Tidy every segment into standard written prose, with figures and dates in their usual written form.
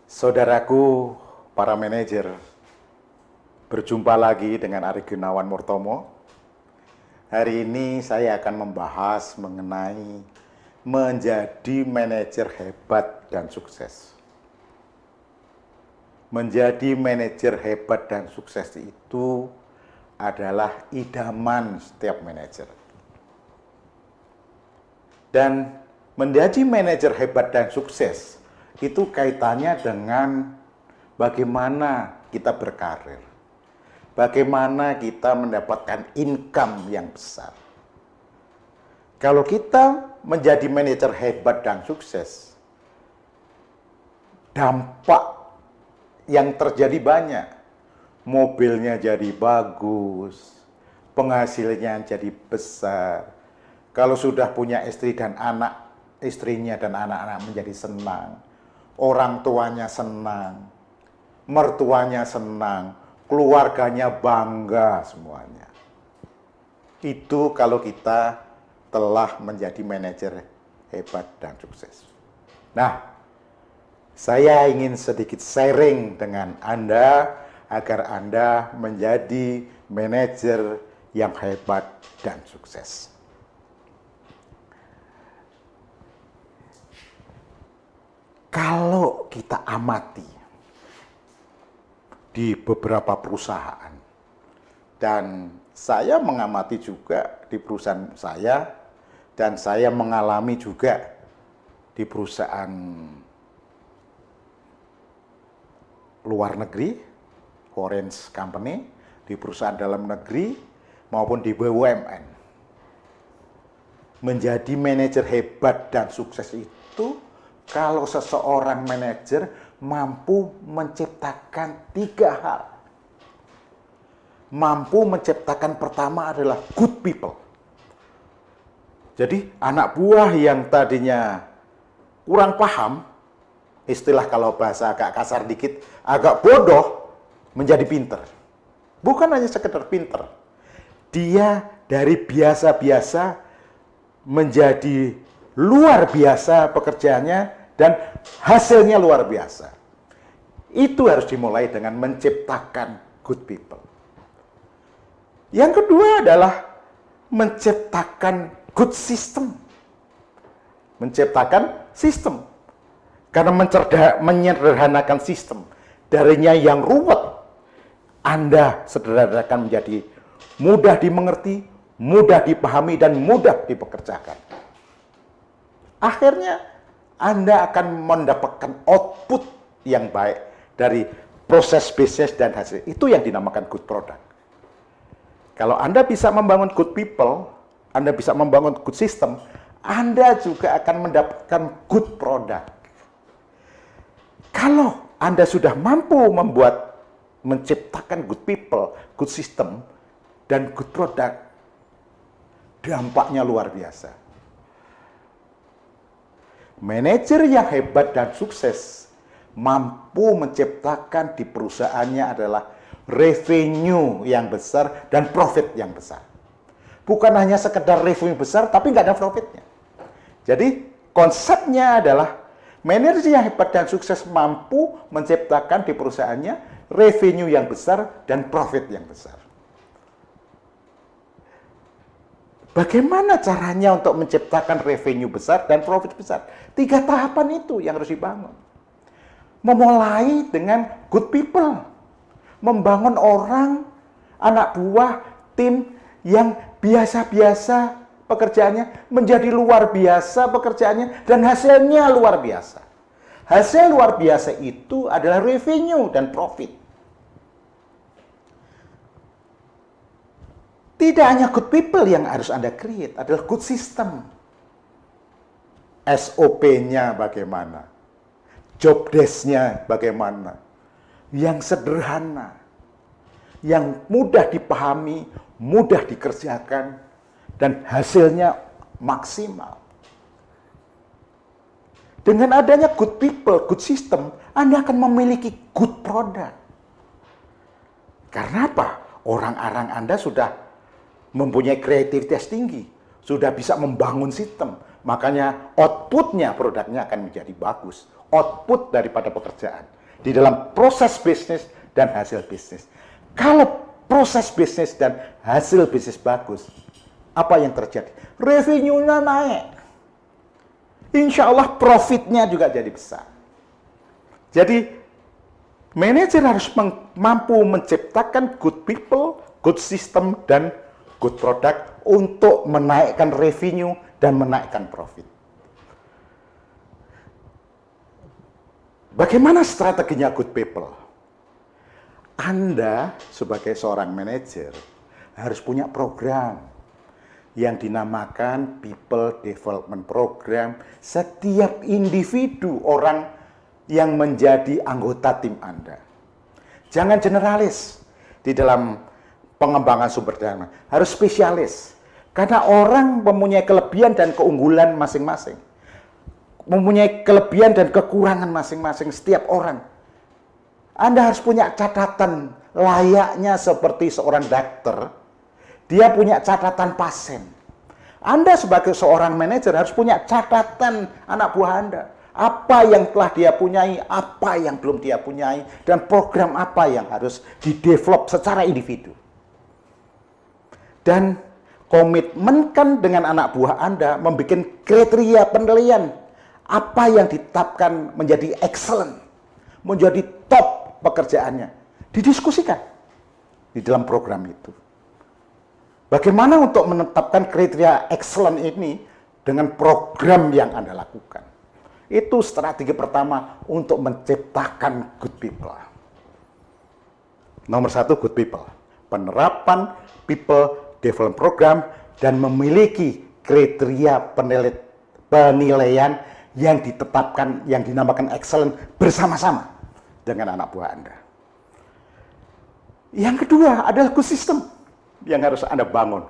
Saudaraku, para manajer, berjumpa lagi dengan Ari Gunawan Murtomo. Hari ini saya akan membahas mengenai menjadi manajer hebat dan sukses. Menjadi manajer hebat dan sukses itu adalah idaman setiap manajer. Dan menjadi manajer hebat dan sukses itu kaitannya dengan bagaimana kita berkarir. Bagaimana kita mendapatkan income yang besar. Kalau kita menjadi manajer hebat dan sukses, dampak yang terjadi banyak. Mobilnya jadi bagus, penghasilannya jadi besar. Kalau sudah punya istri dan anak, istrinya dan anak-anak menjadi senang. Orang tuanya senang, mertuanya senang, keluarganya bangga semuanya. Itu kalau kita telah menjadi manajer hebat dan sukses. Nah, saya ingin sedikit sharing dengan Anda agar Anda menjadi manajer yang hebat dan sukses. Kalau kita amati di beberapa perusahaan, dan saya mengamati juga di perusahaan saya, dan saya mengalami juga di perusahaan luar negeri, foreign company, di perusahaan dalam negeri, maupun di BUMN. Menjadi manajer hebat dan sukses itu kalau seseorang manajer mampu menciptakan 3 hal. Mampu menciptakan pertama adalah good people. Jadi anak buah yang tadinya kurang paham, istilah kalau bahasa agak kasar dikit, agak bodoh, menjadi pinter. Bukan hanya sekedar pinter. Dia dari biasa-biasa menjadi luar biasa pekerjaannya, dan hasilnya luar biasa. Itu harus dimulai dengan menciptakan good people. Yang kedua adalah menciptakan good system. Menciptakan sistem. Karena menyederhanakan sistem. Darinya yang ruwet, Anda sederhanakan menjadi mudah dimengerti, mudah dipahami, dan mudah dipekerjakan. Akhirnya, Anda akan mendapatkan output yang baik dari proses bisnis dan hasil. Itu yang dinamakan good product. Kalau Anda bisa membangun good people, Anda bisa membangun good system, Anda juga akan mendapatkan good product. Kalau Anda sudah mampu menciptakan good people, good system, dan good product, dampaknya luar biasa. Manajer yang hebat dan sukses mampu menciptakan di perusahaannya adalah revenue yang besar dan profit yang besar. Bukan hanya sekedar revenue besar, tapi nggak ada profitnya. Jadi konsepnya adalah manajer yang hebat dan sukses mampu menciptakan di perusahaannya revenue yang besar dan profit yang besar. Bagaimana caranya untuk menciptakan revenue besar dan profit besar? 3 tahapan itu yang harus dibangun. Memulai dengan good people. Membangun orang, anak buah, tim yang biasa-biasa pekerjaannya menjadi luar biasa pekerjaannya dan hasilnya luar biasa. Hasil luar biasa itu adalah revenue dan profit. Tidak hanya good people yang harus Anda create, adalah good system. SOP-nya bagaimana? Job desk-nya bagaimana? Yang sederhana, yang mudah dipahami, mudah dikerjakan, dan hasilnya maksimal. Dengan adanya good people, good system, Anda akan memiliki good product. Karena apa? Orang-orang Anda sudah mempunyai kreativitas tinggi, sudah bisa membangun sistem, makanya outputnya produknya akan menjadi bagus, output daripada pekerjaan. di dalam proses bisnis dan hasil bisnis. Kalau proses bisnis dan hasil bisnis bagus, apa yang terjadi? Revenue-nya naik. Insya Allah profitnya juga jadi besar. Jadi manajer harus mampu menciptakan good people, good system, dan good product untuk menaikkan revenue dan menaikkan profit. Bagaimana strateginya good people? Anda sebagai seorang manajer harus punya program yang dinamakan People Development Program. Setiap individu orang yang menjadi anggota tim Anda. Jangan generalis di dalam pengembangan sumber daya, harus spesialis. Karena orang mempunyai kelebihan dan keunggulan masing-masing. Mempunyai kelebihan dan kekurangan masing-masing setiap orang. Anda harus punya catatan layaknya seperti seorang dokter. Dia punya catatan pasien. Anda sebagai seorang manajer harus punya catatan anak buah Anda. Apa yang telah dia punyai, apa yang belum dia punyai, dan program apa yang harus didevelop secara individu. Dan komitmenkan dengan anak buah Anda membuat kriteria penilaian apa yang ditetapkan menjadi excellent, menjadi top pekerjaannya, didiskusikan di dalam program itu. Bagaimana untuk menetapkan kriteria excellent ini dengan program yang Anda lakukan? Itu strategi pertama untuk menciptakan good people. Nomor satu, good people. Penerapan people development program dan memiliki kriteria penilaian yang ditetapkan, yang dinamakan excellent bersama-sama dengan anak buah Anda. Yang kedua adalah good system yang harus Anda bangun.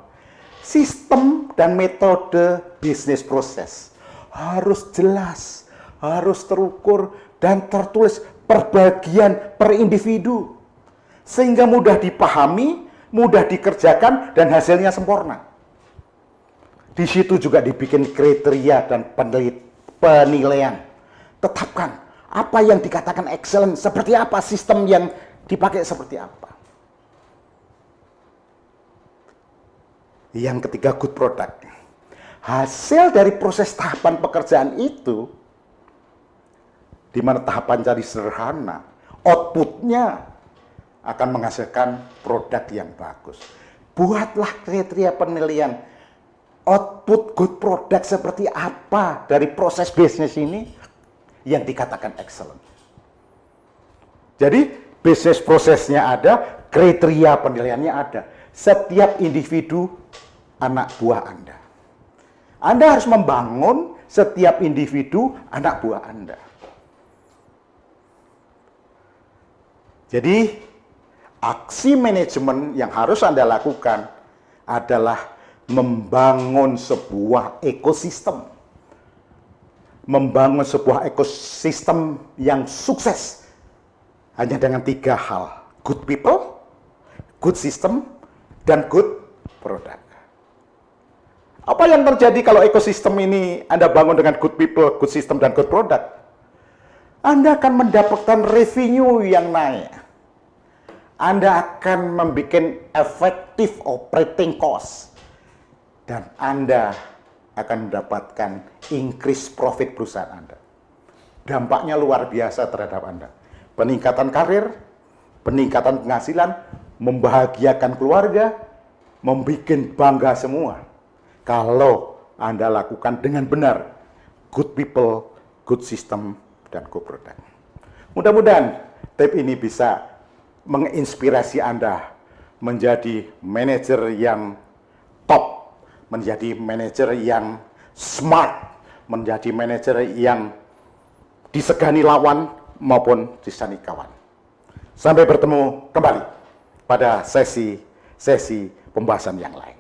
Sistem dan metode bisnis proses harus jelas, harus terukur dan tertulis per bagian, per individu. Sehingga mudah dipahami, mudah dikerjakan, dan hasilnya sempurna. Di situ juga dibikin kriteria dan penilaian. Tetapkan apa yang dikatakan excellent, seperti apa sistem yang dipakai, seperti apa. Yang ketiga, good product. Hasil dari proses tahapan pekerjaan itu, di mana tahapan jadi sederhana, outputnya akan menghasilkan produk yang bagus. Buatlah kriteria penilaian output good product seperti apa dari proses bisnis ini yang dikatakan excellent. Jadi bisnis prosesnya ada, kriteria penilaiannya ada. Setiap individu anak buah Anda. Anda harus membangun setiap individu anak buah Anda. Jadi aksi manajemen yang harus Anda lakukan adalah membangun sebuah ekosistem. Membangun sebuah ekosistem yang sukses hanya dengan 3 hal. Good people, good system, dan good product. Apa yang terjadi kalau ekosistem ini Anda bangun dengan good people, good system, dan good product? Anda akan mendapatkan revenue yang naik. Anda akan membuat effective operating cost. Dan Anda akan mendapatkan increase profit perusahaan Anda. Dampaknya luar biasa terhadap Anda. Peningkatan karir, peningkatan penghasilan, membahagiakan keluarga, membuat bangga semua. Kalau Anda lakukan dengan benar, good people, good system, dan good product. Mudah-mudahan tip ini bisa menginspirasi Anda menjadi manajer yang top, menjadi manajer yang smart, menjadi manajer yang disegani lawan maupun disegani kawan. Sampai bertemu kembali pada sesi pembahasan yang lain.